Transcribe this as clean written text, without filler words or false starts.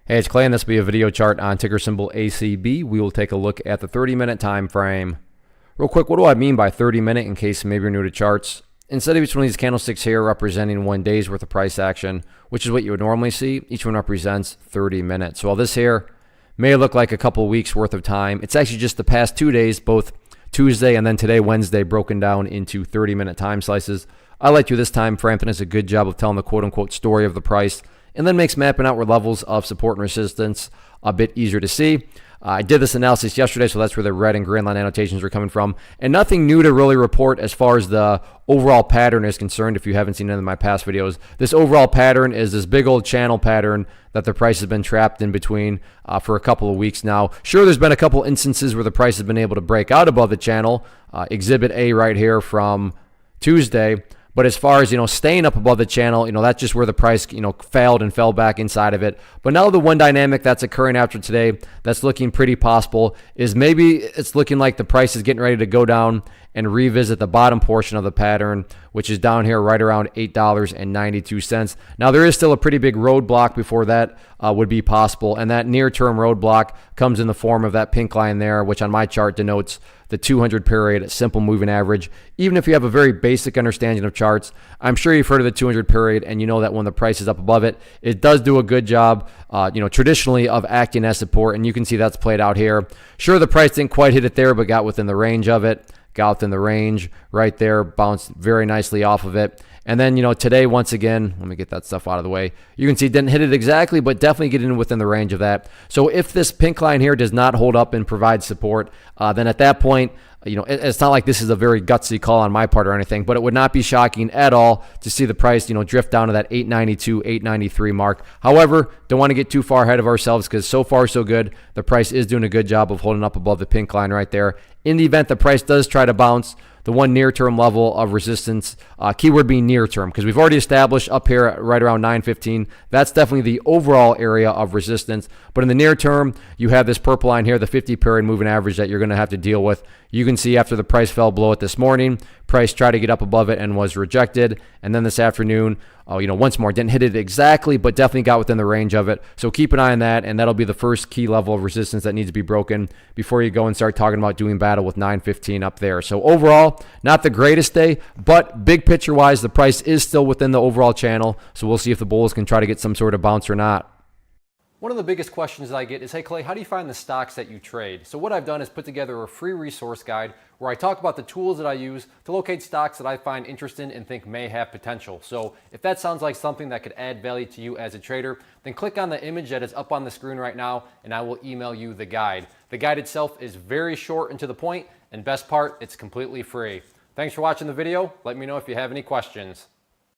Hey, it's Clay, and this will be a video chart on ticker symbol ACB. We will take a look at the 30-minute time frame. Real quick, what do I mean by 30-minute in case maybe you're new to charts? Instead of each one of these candlesticks here representing 1 day's worth of price action, which is what you would normally see, each one represents 30 minutes. So while this here may look like a couple weeks worth of time, it's actually just the past 2 days, both Tuesday and then today, Wednesday, broken down into 30-minute time slices. I like to this time frame. It does a good job of telling the quote-unquote story of the price, and then makes mapping outward levels of support and resistance a bit easier to see. I did this analysis yesterday, so that's where the red and green line annotations are coming from. And nothing new to really report as far as the overall pattern is concerned. If you haven't seen any of my past videos, this overall pattern is this big old channel pattern that the price has been trapped in between for a couple of weeks now. Sure, there's been a couple instances where the price has been able to break out above the channel. Exhibit A right here from Tuesday. But as far as, staying up above the channel, that's just where the price, failed and fell back inside of it. But now the one dynamic that's occurring after today that's looking pretty possible is maybe it's looking like the price is getting ready to go down and revisit the bottom portion of the pattern, which is down here right around $8.92. Now, there is still a pretty big roadblock before that would be possible, and that near-term roadblock comes in the form of that pink line there, which on my chart denotes the 200 period simple moving average. Even if you have a very basic understanding of charts, I'm sure you've heard of the 200 period, and you know that when the price is up above it, it does do a good job, traditionally of acting as support, and you can see that's played out here. Sure, the price didn't quite hit it there, but got within the range of it. Got within the range right there, bounced very nicely off of it. And then, today, once again, let me get that stuff out of the way. You can see it didn't hit it exactly, but definitely get in within the range of that. So if this pink line here does not hold up and provide support, then at that point, it's not like this is a very gutsy call on my part or anything, but it would not be shocking at all to see the price, drift down to that 892, 893 mark. However, don't want to get too far ahead of ourselves because so far so good. The price is doing a good job of holding up above the pink line right there. In the event the price does try to bounce, the one near-term level of resistance, keyword being near-term, because we've already established up here at right around 915. That's definitely the overall area of resistance. But in the near term, you have this purple line here, the 50 period moving average that you're going to have to deal with. You can see after the price fell below it this morning, price tried to get up above it and was rejected. And then this afternoon, once more, didn't hit it exactly, but definitely got within the range of it. So keep an eye on that, and that'll be the first key level of resistance that needs to be broken before you go and start talking about doing battle with 915 up there. So overall, not the greatest day, but big picture-wise, the price is still within the overall channel. So we'll see if the bulls can try to get some sort of bounce or not. One of the biggest questions that I get is, hey Clay, how do you find the stocks that you trade? So what I've done is put together a free resource guide where I talk about the tools that I use to locate stocks that I find interesting and think may have potential. So if that sounds like something that could add value to you as a trader, then click on the image that is up on the screen right now and I will email you the guide. The guide itself is very short and to the point, and best part, it's completely free. Thanks for watching the video. Let me know if you have any questions.